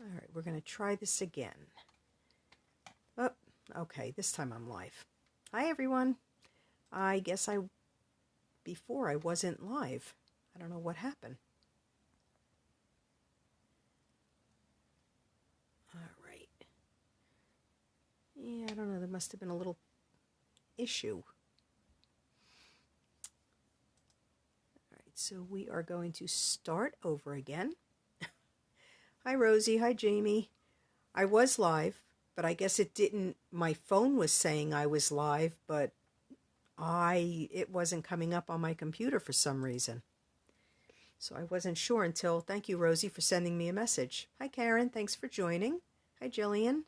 All right, we're going to try this again. Oh, okay, this time I'm live. Hi, everyone. I guess before I wasn't live. I don't know what happened. All right. Yeah, I don't know. There must have been a little issue. All right, so we are going to start over again. Hi, Rosie. Hi, Jamie. I was live, but I guess it didn't. My phone was saying I was live, but it wasn't coming up on my computer for some reason. So I wasn't sure until, thank you, Rosie, for sending me a message. Hi, Karen. Thanks for joining. Hi, Jillian.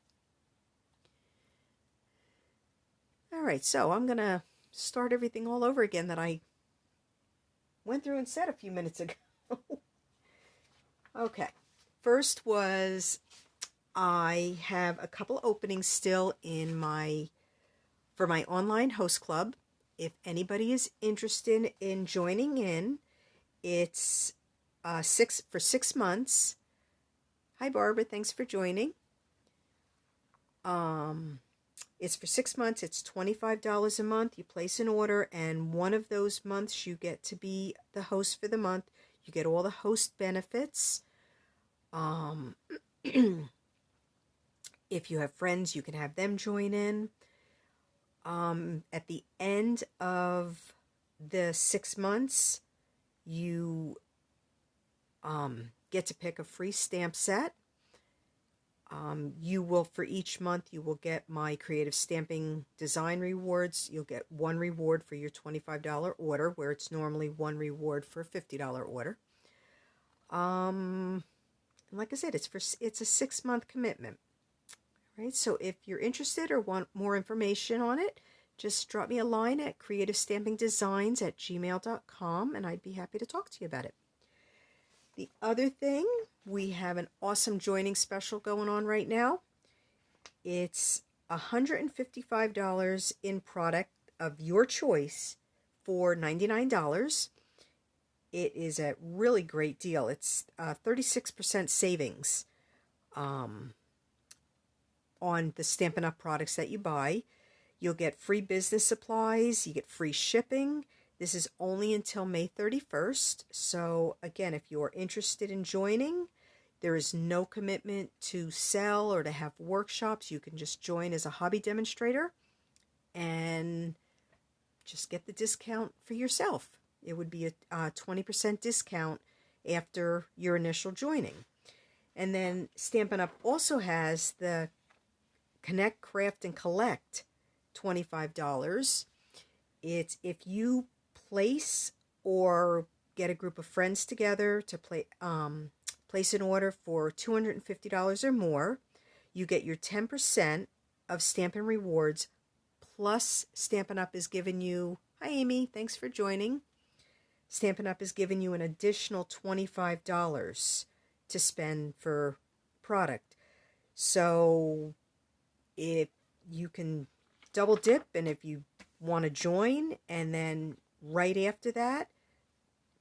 All right, so I'm going to start everything all over again that I went through and said a few minutes ago. Okay, first was I have a couple openings still for my online host club. If anybody is interested in joining in, it's 6 months. Hi, Barbara. Thanks for joining. It's for 6 months. It's $25 a month. You place an order, and one of those months you get to be the host for the month. You get all the host benefits. If you have friends, you can have them join in. At the end of the 6 months, you get to pick a free stamp set. For each month, you will get my creative stamping design rewards. You'll get one reward for your $25 order, where it's normally one reward for a $50 order. Like I said, it's a 6-month commitment. Right, so if you're interested or want more information on it, just drop me a line at creativestampingdesigns@gmail.com, and I'd be happy to talk to you about it. The other thing, we have an awesome joining special going on right now. It's $155 in product of your choice for $99. It is a really great deal. It's 36% savings on the Stampin' Up! Products that you buy. You'll get free business supplies. You get free shipping. This is only until May 31st. So, again, if you're interested in joining, there is no commitment to sell or to have workshops. You can just join as a hobby demonstrator and just get the discount for yourself. It would be a 20% discount after your initial joining. And then Stampin' Up! Also has the Connect, Craft, and Collect $25. It's if you place or get a group of friends together to place an order for $250 or more, you get your 10% of Stampin' Rewards, plus Stampin' Up! Is giving you, hi Amy, thanks for joining. Stampin' Up! Is giving you an additional $25 to spend for product. So if you can double dip, and if you want to join, and then right after that,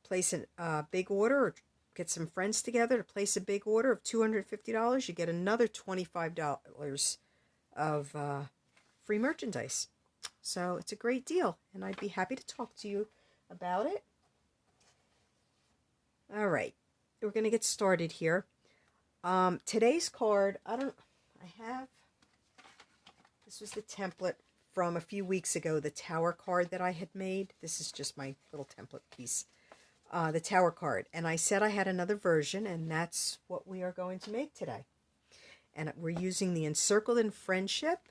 place a big order or get some friends together to place a big order of $250, you get another $25 of free merchandise. So it's a great deal, and I'd be happy to talk to you about it. All right, we're going to get started here. Today's card, this was the template from a few weeks ago, the tower card that I had made. This is just my little template piece, the tower card. And I said I had another version, and that's what we are going to make today. And we're using the Encircled in Friendship.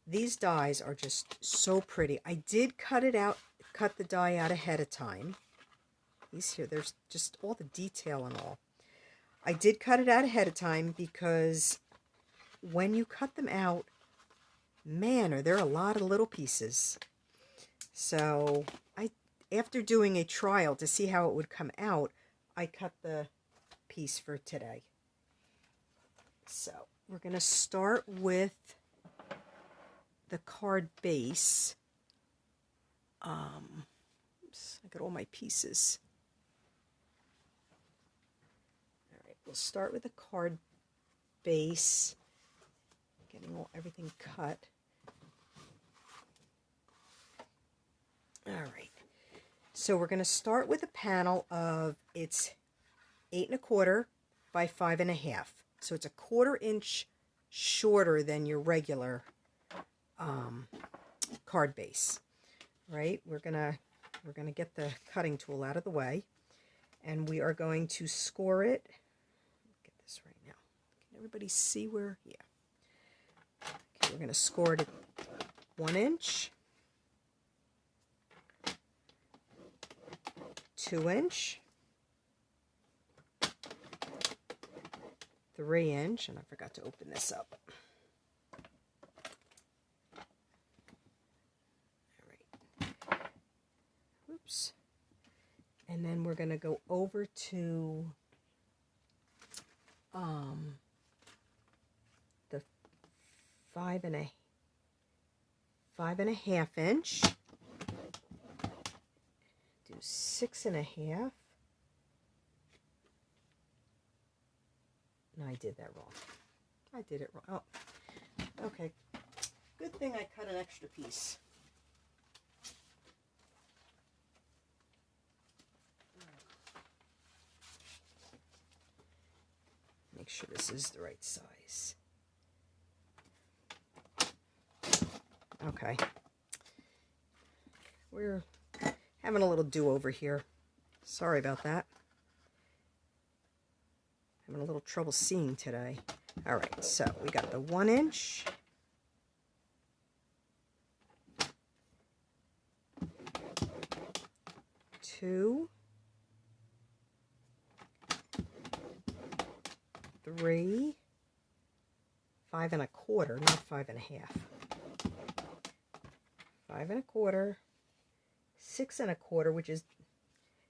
These dies are just so pretty. I did cut the die out ahead of time. These here, there's just all the detail and all. I did cut it out ahead of time because when you cut them out, man, are there a lot of little pieces. So after doing a trial to see how it would come out, I cut the piece for today. So we're going to start with the card base. Oops, I got all my pieces. All right, we'll start with the card base, getting everything cut. All right, so we're going to start with a panel of, it's 8 1/4 by 5 1/2. So it's a 1/4 inch shorter than your regular card base, right? We're gonna get the cutting tool out of the way, and we are going to score it. Get this right now. Can everybody see where? Yeah. Okay, we're gonna score it at 1 inch, 2 inch, 3 inch, and I forgot to open this up. Oops. And then we're going to go over to the 5 1/2 inch. Do 6 1/2. No, I did that wrong. I did it wrong. Oh, okay. Good thing I cut an extra piece. Make sure this is the right size. Okay. We're having a little do-over here. Sorry about that. Having a little trouble seeing today. All right, so we got the 1 inch. Two. 3, 5 1/4, not 5 1/2. 5 1/4, 6 1/4, which is,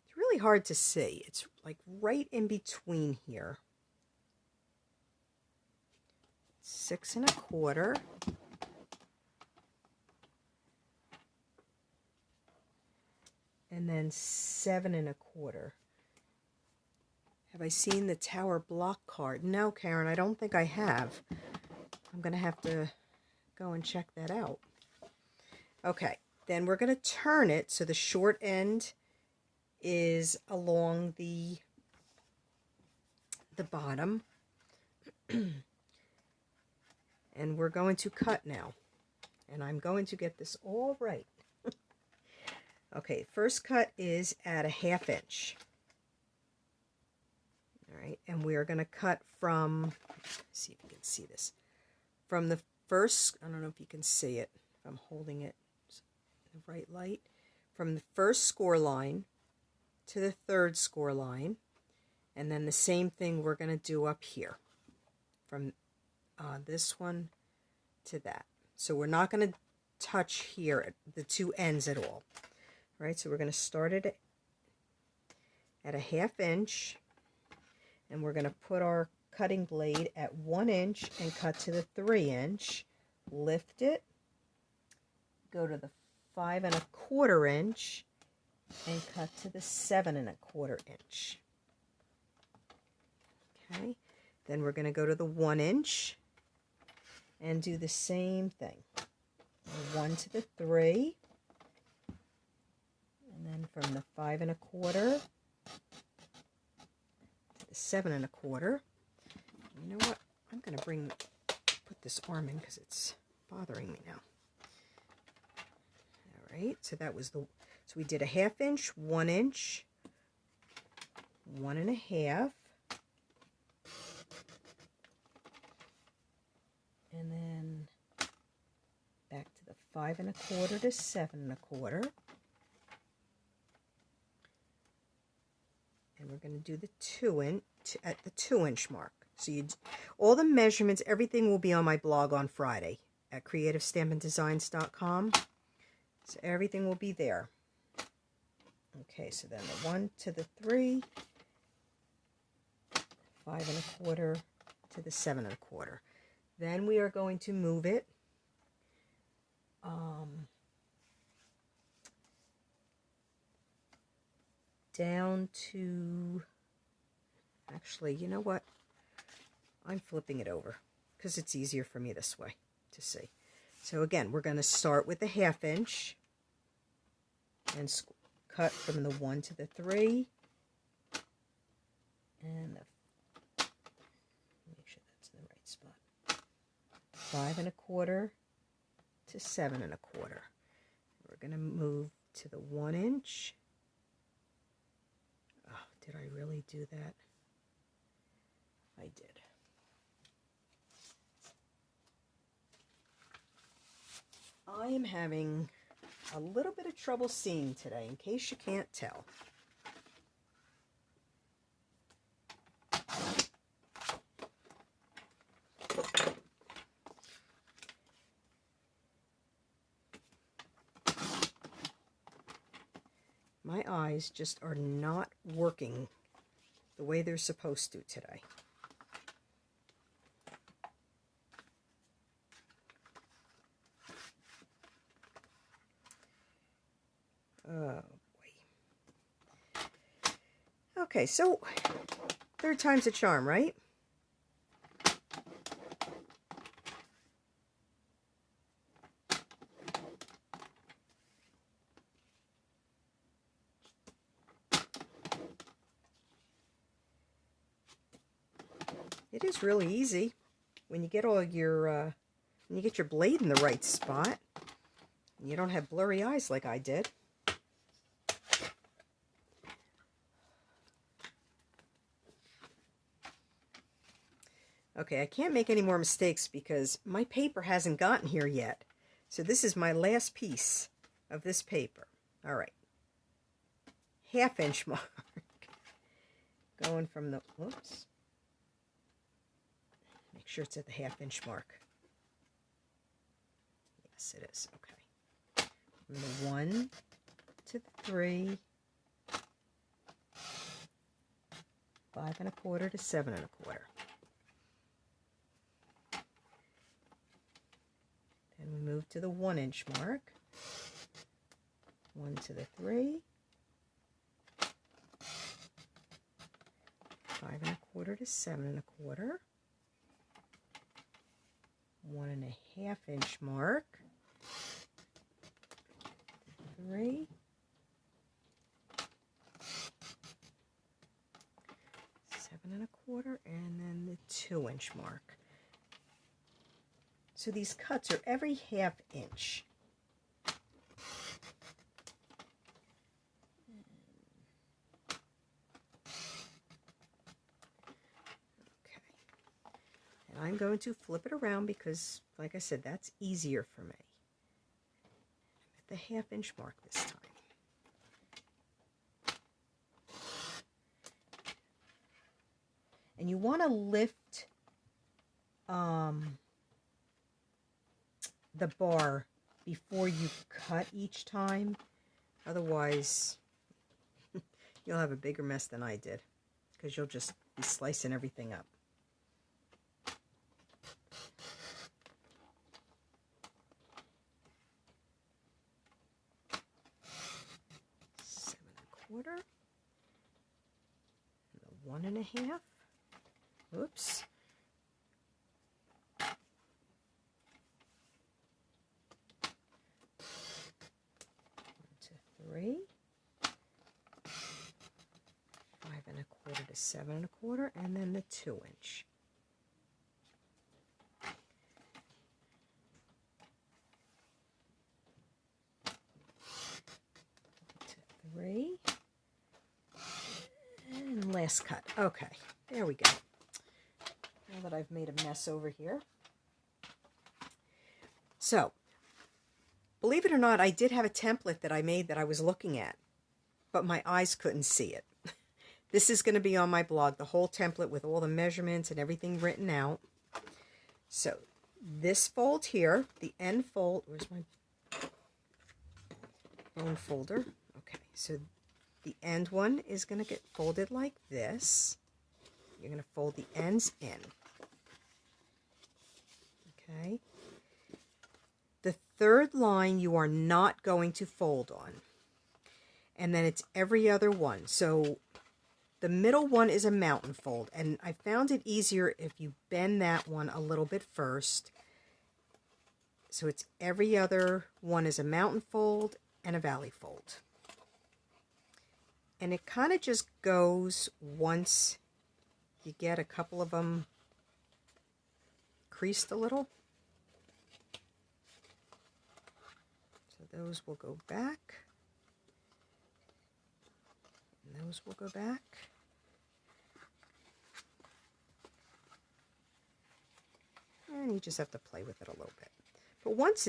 it's really hard to see. It's like right in between here. 6 1/4. And then 7 1/4. Have I seen the Tower block card? No, Karen, I don't think I have. I'm going to have to go and check that out. Okay, then we're going to turn it so the short end is along the bottom. And we're going to cut now. And I'm going to get this all right. Okay, first cut is at a 1/2 inch. All right, and we are going to cut from, let's see if you can see this, from the first, I don't know if you can see it, if I'm holding it in the right light, from the first score line to the third score line, and then the same thing we're going to do up here, from this one to that. So we're not going to touch here at the two ends at all. All right, so we're going to start it at a 1/2 inch. And we're going to put our cutting blade at 1 inch and cut to the 3 inch. Lift it. Go to the 5 1/4 inch and cut to the 7 1/4 inch. Okay. Then we're going to go to the 1 inch and do the same thing. 1 to the 3. And then from the 5 1/4. 7 1/4. You know what? I'm going to put this arm in because it's bothering me now. All right, so that was so we did a 1/2 inch, 1 inch, 1 1/2, and then back to the 5 1/4 to 7 1/4. And we're going to do the 2 inch at the 2 inch mark. So all the measurements, everything will be on my blog on Friday at creativestampindesigns.com. So everything will be there. Okay, so then the 1 to the 3, 5 1/4 to the 7 1/4. Then we are going to move it down to, actually, you know what? I'm flipping it over because it's easier for me this way to see. So again, we're going to start with the 1/2 inch and cut from the 1 to the 3. And make sure that's in the right spot. 5 1/4 to 7 1/4. We're going to move to the 1 inch. Oh, did I really do that? I did. I am having a little bit of trouble seeing today, in case you can't tell. My eyes just are not working the way they're supposed to today. Oh boy. Okay, so 3rd time's a charm, right? It is really easy when you get all your when you get your blade in the right spot and you don't have blurry eyes like I did. Okay, I can't make any more mistakes because my paper hasn't gotten here yet. So this is my last piece of this paper. All right. 1/2 inch mark. Going from the, whoops. Make sure it's at the 1/2 inch mark. Yes, it is. Okay. From the 1 to the 3. 5 1/4 to 7 1/4. Then we move to the 1 inch mark. 1 to the 3. 5 1/4 to 7 1/4. 1 1/2 inch mark. 3. 7 1/4, and then the 2 inch mark. So these cuts are every 1/2 inch. Okay. And I'm going to flip it around because, like I said, that's easier for me. At the 1/2 inch mark this time. And you want to lift the bar before you cut each time. Otherwise, you'll have a bigger mess than I did because you'll just be slicing everything up. $7 1/4. The 1 1/2. Oops. 3, 5 1/4 to 7 1/4, and then the 2 inch. To 3, and last cut. Okay, there we go. Now that I've made a mess over here. So, believe it or not, I did have a template that I made that I was looking at, but my eyes couldn't see it. This is going to be on my blog, the whole template with all the measurements and everything written out. So, this fold here, the end fold, where's my bone folder? Okay, so the end one is going to get folded like this. You're going to fold the ends in. Okay. The 3rd line you are not going to fold on. And then it's every other one. So the middle one is a mountain fold, and I found it easier if you bend that one a little bit first. So it's every other one is a mountain fold and a valley fold. And it kind of just goes once you get a couple of them creased a little. So those will go back. And those will go back. And you just have to play with it a little bit. But once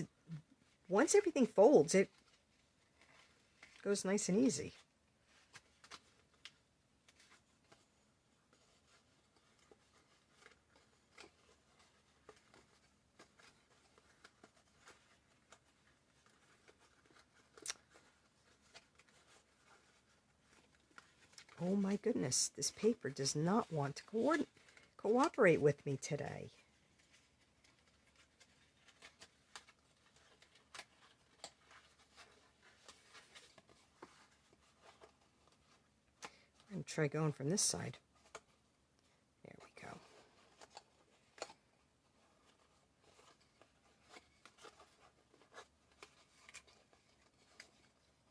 everything folds, it goes nice and easy. Oh my goodness, this paper does not want to cooperate with me today. I'm going to try going from this side. There we go.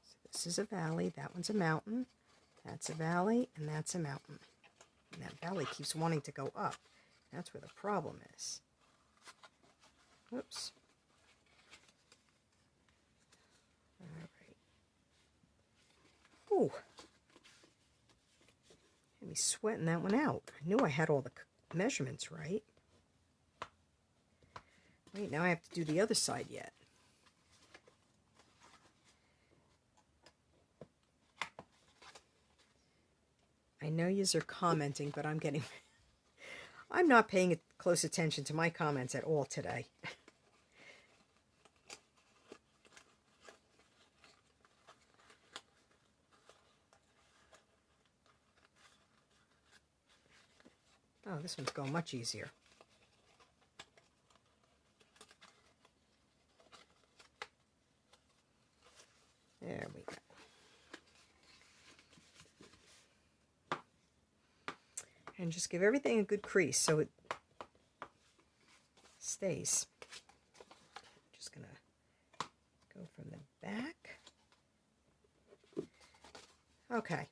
So this is a valley, that one's a mountain. That's a valley, and that's a mountain. And that valley keeps wanting to go up. That's where the problem is. Whoops. All right. Ooh. Had me sweating that one out. I knew I had all the measurements right. Wait, now I have to do the other side yet. I know yous are commenting, but I'm not paying close attention to my comments at all today. Oh, this one's going much easier. There we go. And just give everything a good crease so it stays. Just going to go from the back. Okay.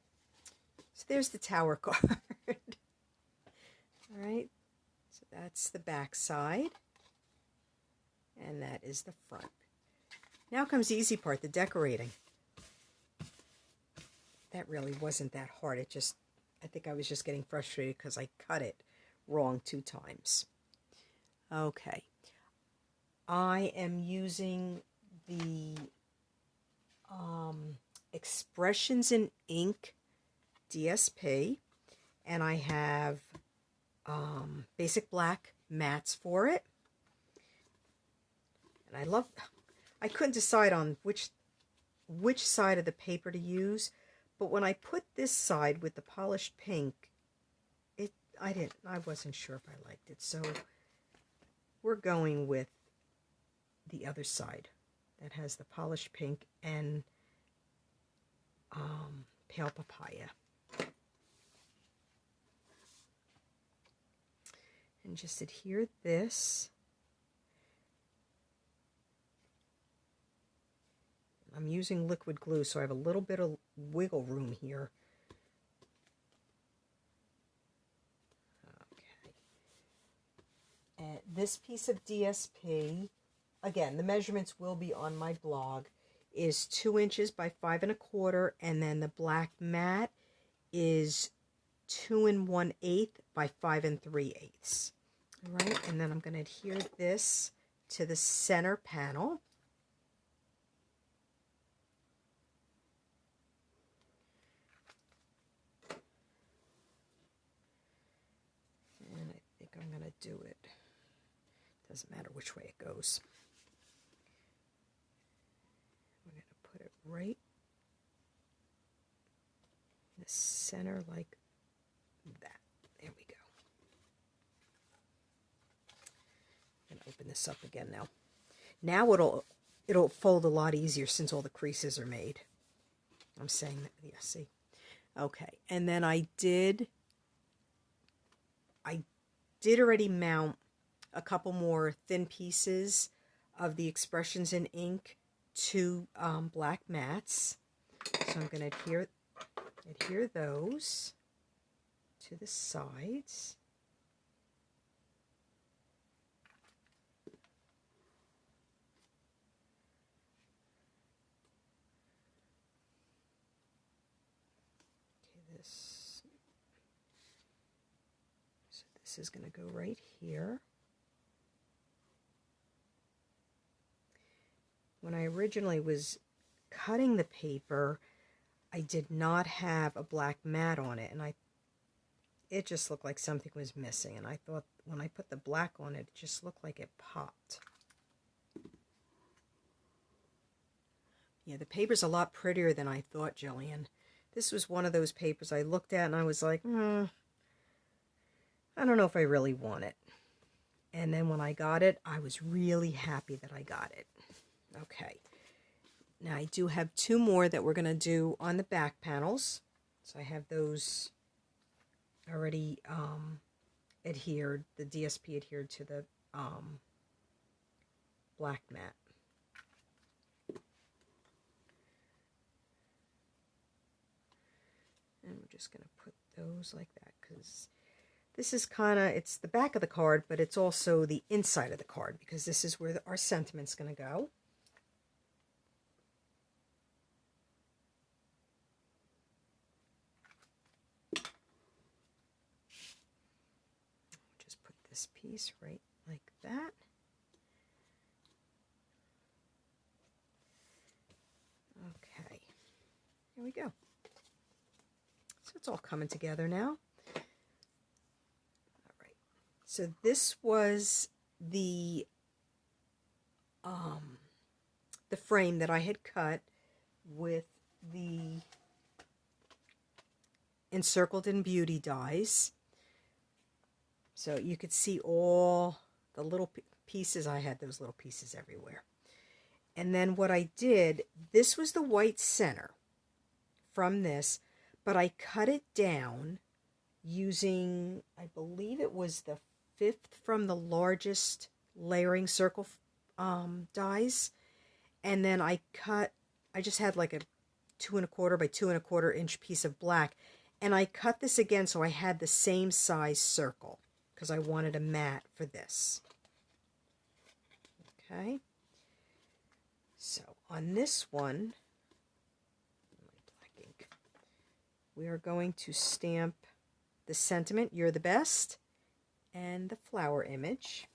So there's the tower card. All right. So that's the back side. And that is the front. Now comes the easy part, the decorating. That really wasn't that hard. I think I was just getting frustrated because I cut it wrong 2 times. Okay. I am using the Expressions in Ink DSP, and I have basic black mats for it. And I couldn't decide on which side of the paper to use. But when I put this side with the polished pink, I wasn't sure if I liked it. So we're going with the other side that has the polished pink and pale papaya. And just adhere this. I'm using liquid glue, so I have a little bit of wiggle room here. Okay. And this piece of DSP, again, the measurements will be on my blog, is 2 inches by 5 1/4, and then the black mat is 2 1/8 by 5 3/8. All right, and then I'm going to adhere this to the center panel. I'm going to do it. Doesn't matter which way it goes. We're going to put it right in the center like that. There we go. I'm going to open this up again now. Now it'll fold a lot easier since all the creases are made. I'm saying that, yeah, see. Okay, and then I did already mount a couple more thin pieces of the Expressions in ink to black mats. So I'm going to adhere those to the sides. Okay, so this is going to go right here. When I originally was cutting the paper, I did not have a black mat on it, and it just looked like something was missing, and I thought when I put the black on it, it just looked like it popped. Yeah, the paper's a lot prettier than I thought, Jillian. This was one of those papers I looked at and I was like, I don't know if I really want it. And then when I got it, I was really happy that I got it. Okay. Now I do have two more that we're going to do on the back panels. So I have those already adhered, the DSP adhered to the black mat. And we're just going to put those like that because this is kind of, it's the back of the card, but it's also the inside of the card because this is where our sentiment's going to go. Just put this piece right like that. Okay, here we go. So it's all coming together now. All right. So this was the frame that I had cut with the Encircled and Beauty dies. So you could see all the little pieces. I had those little pieces everywhere. And then what I did, this was the white center from this, but I cut it down using, I believe it was the 5th from the largest layering circle dies. And then I just had like a 2 1/4 by 2 1/4 inch piece of black. And I cut this again so I had the same size circle because I wanted a mat for this. Okay. So on this one, black ink, we are going to stamp the sentiment, "You're the best," and the flower image.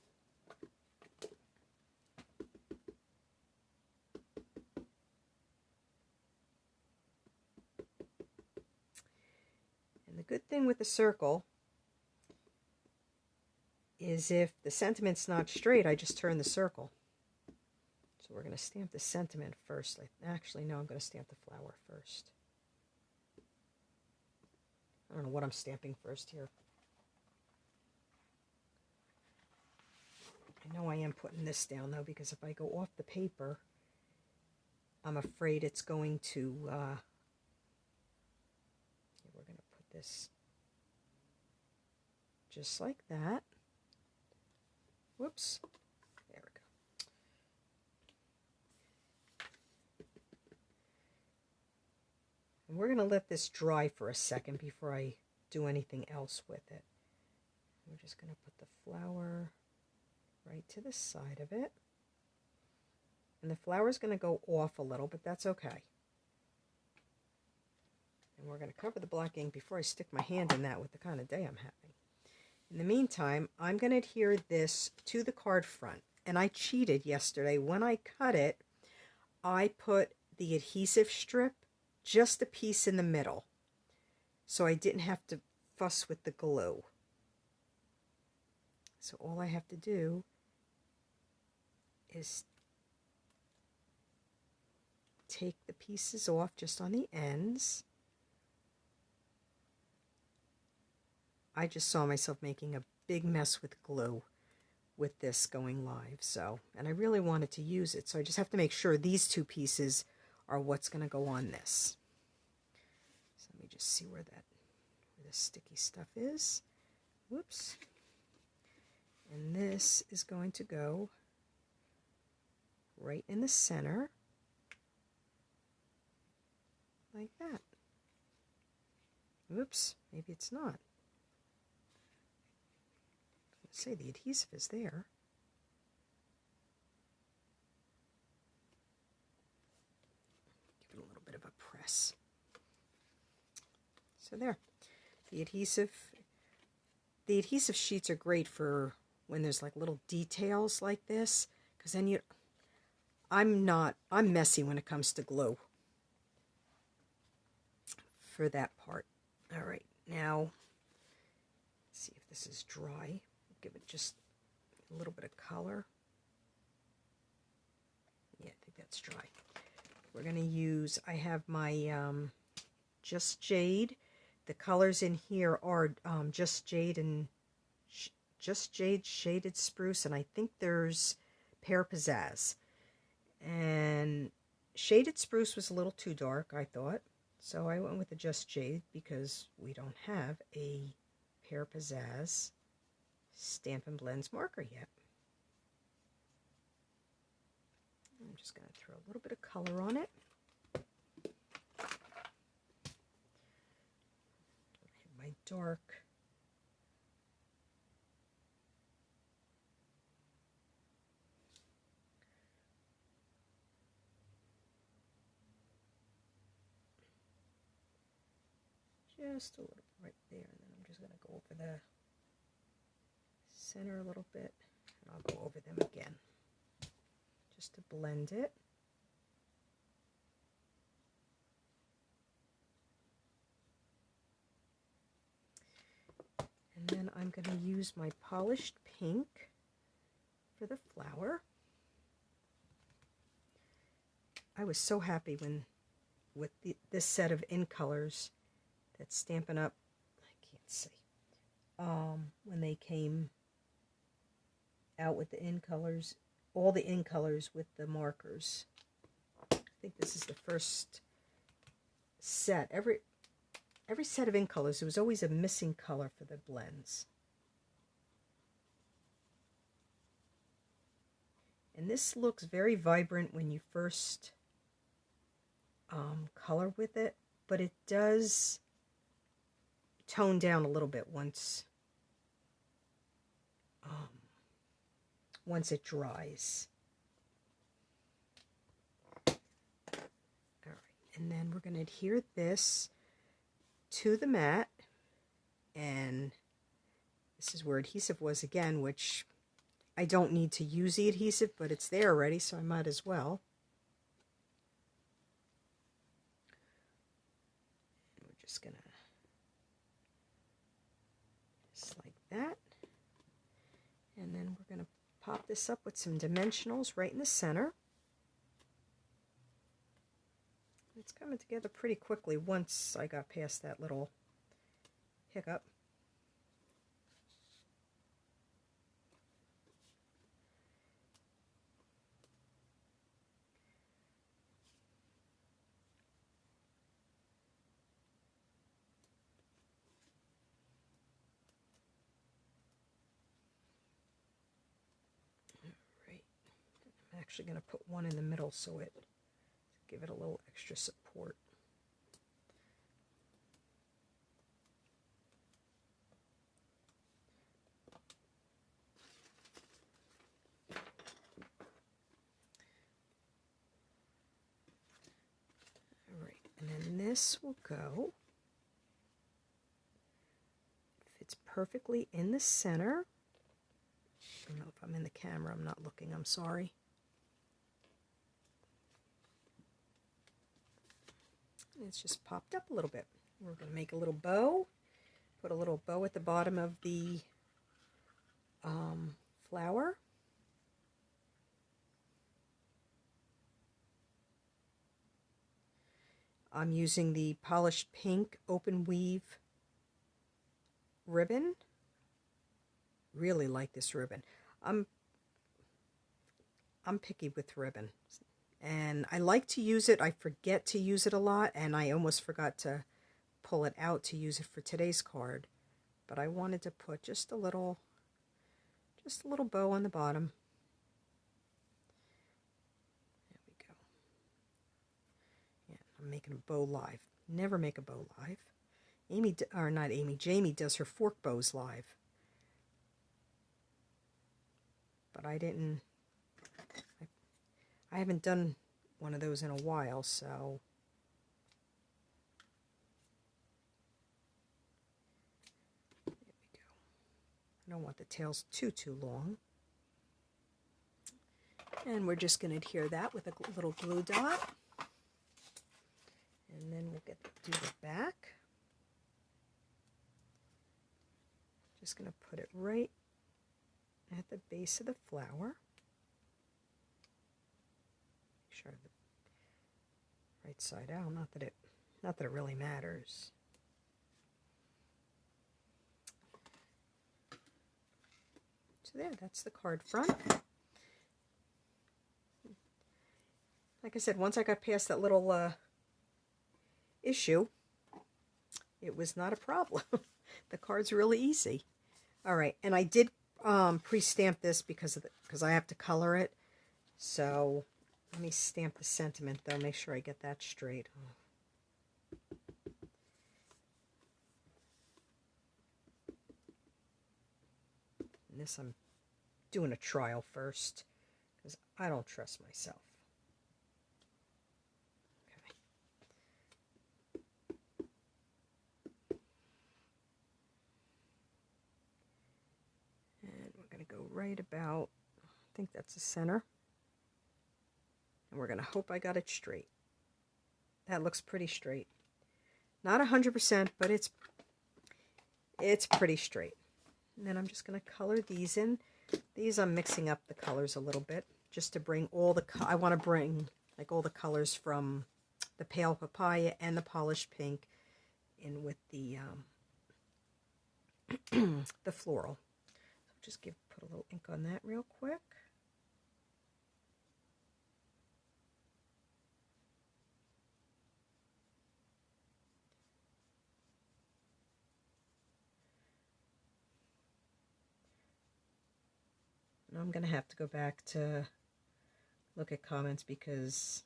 And the good thing with the circle is if the sentiment's not straight, I just turn the circle. So we're going to stamp the sentiment first. Actually, no, I'm going to stamp the flower first. I don't know what I'm stamping first here. I know I am putting this down, though, because if I go off the paper, I'm afraid it's going to... we're going to put this just like that. Whoops. There we go. And we're going to let this dry for a second before I do anything else with it. We're just going to put the flower right to the side of it. And the flower is going to go off a little, but that's okay. And we're going to cover the black ink before I stick my hand in that with the kind of day I'm having. In the meantime, I'm going to adhere this to the card front. And I cheated yesterday. When I cut it, I put the adhesive strip just a piece in the middle, so I didn't have to fuss with the glue. So all I have to do is take the pieces off just on the ends. I just saw myself making a big mess with glue with this going live, and I really wanted to use it, so I just have to make sure these two pieces are what's going to go on this. So let me just see where the sticky stuff is. Whoops. And this is going to go right in the center, like that. Oops, maybe it's not. Let's say the adhesive is there. Give it a little bit of a press. So there. The adhesive sheets are great for when there's like little details like this, because then I'm messy when it comes to glue for that part. All right, now let's see if this is dry. Give it just a little bit of color. Yeah, I think that's dry. We're going to use, I have my Just Jade. The colors in here are Just Jade and Just Jade Shaded Spruce, and I think there's Pear Pizzazz. And Shaded Spruce was a little too dark, I thought. So I went with the Just Jade because we don't have a Pear Pizzazz Stampin' Blends marker yet. I'm just going to throw a little bit of color on it. My dark. Just a little right there, and then I'm just going to go over the center a little bit, and I'll go over them again just to blend it. And then I'm going to use my polished pink for the flower. I was so happy with this set of in colors that Stampin' Up, I can't see, when they came out with the in colors, all the in colors with the markers. I think this is the first set. Every set of in colors, there was always a missing color for the blends. And this looks very vibrant when you first color with it, but it does tone down a little bit once it dries. All right, and then we're going to adhere this to the mat, and this is where adhesive was again, which I don't need to use the adhesive, but it's there already, so I might as well. And we're just gonna just like that, and then we're gonna pop this up with some dimensionals right in the center. It's coming together pretty quickly once I got past that little hiccup. I'm actually going to put one in the middle so it give it a little extra support. All right, and then this will go. Fits perfectly in the center. I don't know if I'm in the camera. I'm not looking. I'm sorry. It's just popped up a little bit. We're going to make a little bow, put a little bow at the bottom of the flower. I'm using the polished pink open weave ribbon. Really like this ribbon. I'm picky with ribbon. And I like to use it. I forget to use it a lot, and I almost forgot to pull it out to use it for today's card, but I wanted to put just a little bow on the bottom. There we go. Yeah, I'm making a bow live. Never make a bow live. Jamie does her fork bows live. But I haven't done one of those in a while, so there we go. I don't want the tails too long. And we're just going to adhere that with a little glue dot. And then we'll do the back. Just going to put it right at the base of the flower. Make sure the right side out. Not that it really matters. So there, that's the card front. Like I said, once I got past that little issue, it was not a problem. The card's really easy. All right, and I did pre-stamp this because I have to color it. So let me stamp the sentiment though. Make sure I get that straight. And this I'm doing a trial first because I don't trust myself. Go right about, I think that's the center, and we're going to hope I got it straight. That looks pretty straight. Not 100%, but it's pretty straight. And then I'm just going to color these in. These I'm mixing up the colors a little bit just to bring all the I want to bring like all the colors from the pale papaya and the polished pink in with the the floral. Just put a little ink on that real quick. Now I'm going to have to go back to look at comments because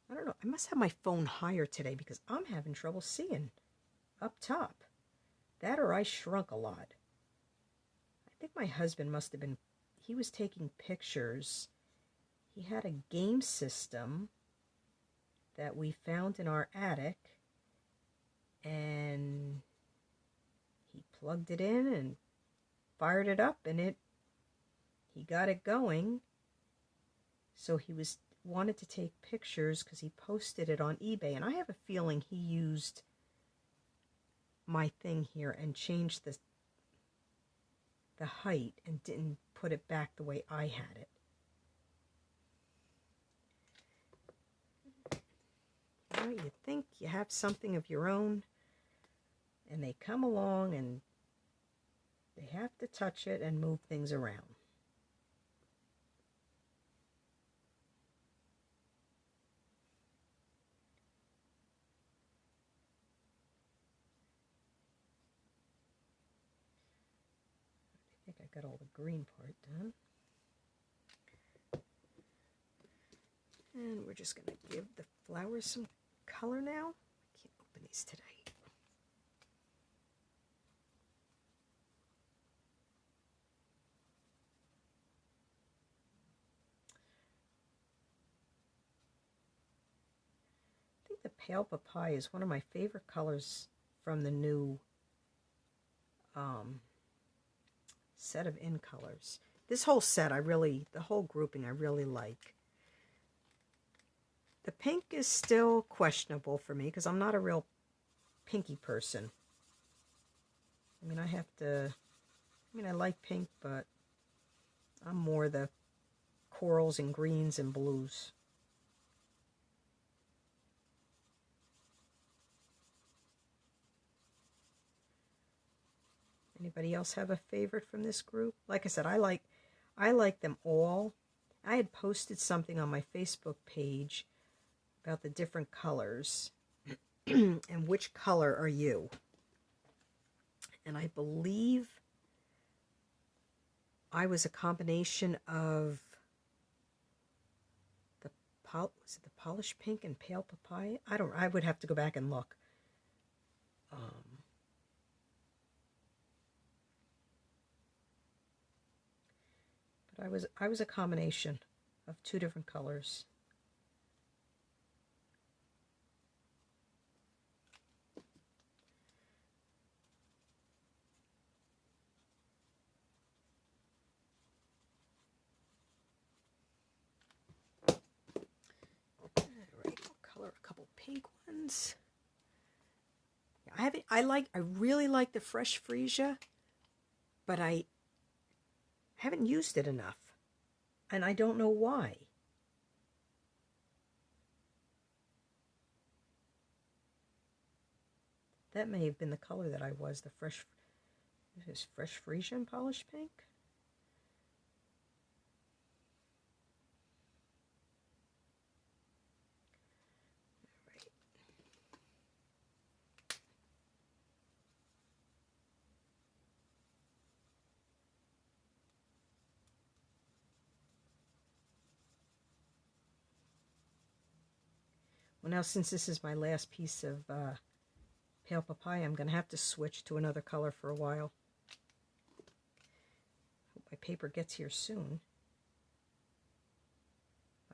I don't know. I must have my phone higher today because I'm having trouble seeing up top. That or I shrunk a lot. I think my husband must have been, he was taking pictures. He had a game system that we found in our attic, and he plugged it in and fired it up, and he got it going. So he wanted to take pictures because he posted it on eBay, and I have a feeling he used my thing here and changed the height and didn't put it back the way I had it. You know, you think you have something of your own, and they come along and they have to touch it and move things around. I got all the green part done. And we're just going to give the flowers some color now. I can't open these today. I think the pale papaya is one of my favorite colors from the new set of in colors. This whole set, the whole grouping I really like. The pink is still questionable for me because I'm not a real pinky person. I mean, I like pink, but I'm more the corals and greens and blues. Anybody else have a favorite from this group? Like I said, I like them all. I had posted something on my Facebook page about the different colors. and which color are you? And I believe I was a combination of was it the polished pink and pale papaya? I would have to go back and look. But I was a combination of two different colors. A couple pink ones. I really like the fresh freesia, but I haven't used it enough, and I don't know why. That may have been the color that I was, the fresh freesia and polished pink. Well, now since this is my last piece of pale papaya, I'm going to have to switch to another color for a while. Hope my paper gets here soon.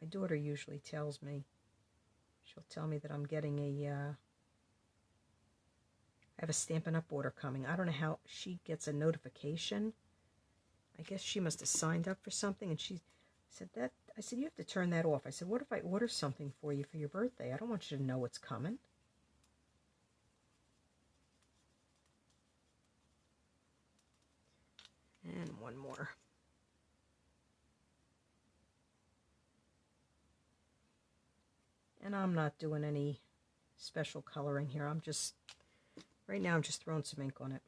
My daughter usually tells me. She'll tell me that I'm getting I have a Stampin' Up! Order coming. I don't know how she gets a notification. I guess she must have signed up for something, and she said that. I said, you have to turn that off. I said, what if I order something for you for your birthday? I don't want you to know what's coming. And one more. And I'm not doing any special coloring here. Right now I'm just throwing some ink on it.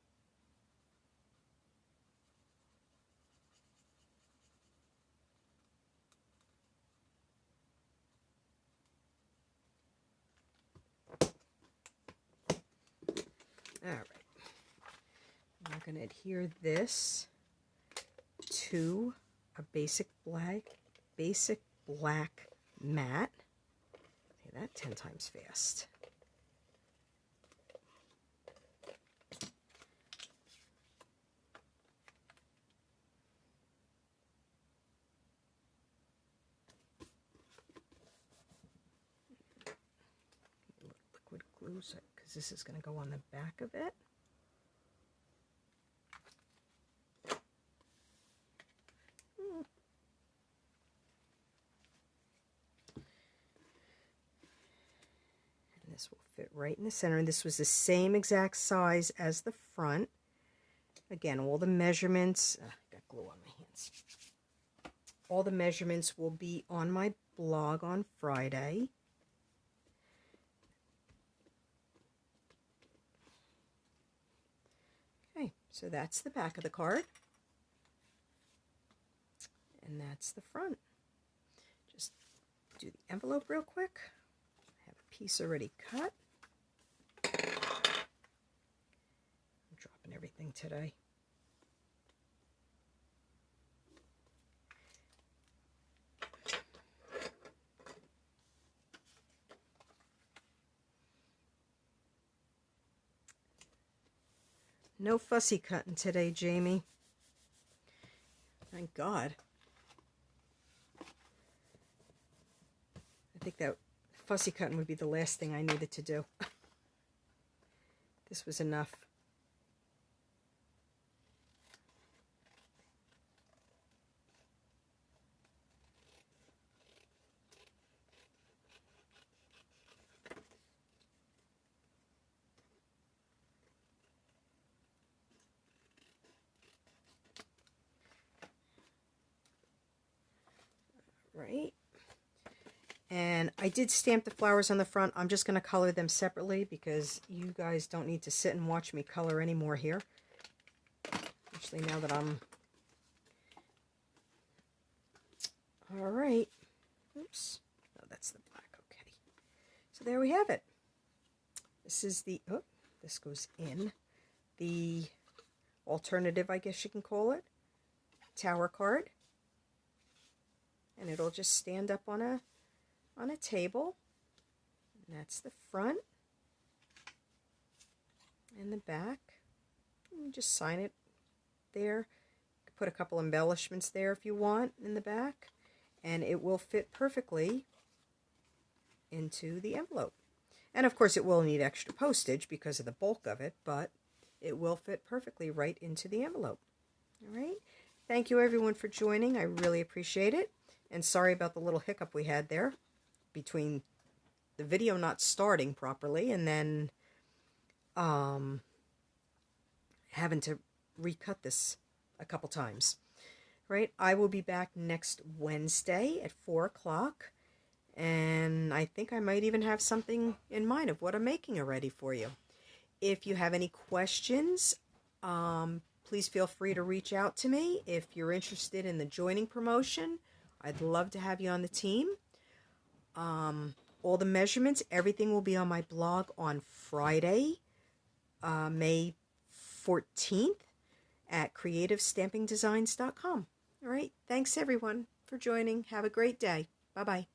All right, I'm going to adhere this to a basic black mat. Say that 10 times fast. Liquid glue, because this is going to go on the back of it. This will fit right in the center, and this was the same exact size as the front. Again, all the measurements, got glue on my hands. All the measurements will be on my blog on Friday. Okay, so that's the back of the card. And that's the front. Just do the envelope real quick. Piece already cut. I'm dropping everything today. No fussy cutting today, Jamie. Thank God. I think that fussy cutting would be the last thing I needed to do. This was enough. Right. And I did stamp the flowers on the front. I'm just going to color them separately because you guys don't need to sit and watch me color anymore here. Actually, now that I'm... All right. Oops. Oh, that's the black. Okay. So there we have it. This is the, oh, this goes in, the alternative, I guess you can call it, tower card. And it'll just stand up on a table. And that's the front and the back. You just sign it there. Put a couple embellishments there if you want in the back, and it will fit perfectly into the envelope. And of course it will need extra postage because of the bulk of it, but it will fit perfectly right into the envelope. All right. Thank you everyone for joining. I really appreciate it. And sorry about the little hiccup we had there between the video not starting properly and then having to recut this a couple times. Right? I will be back next Wednesday at 4 o'clock. And I think I might even have something in mind of what I'm making already for you. If you have any questions, please feel free to reach out to me. If you're interested in the joining promotion, I'd love to have you on the team. All the measurements, everything will be on my blog on Friday, May 14th at creativestampingdesigns.com. All right. Thanks, everyone, for joining. Have a great day. Bye-bye.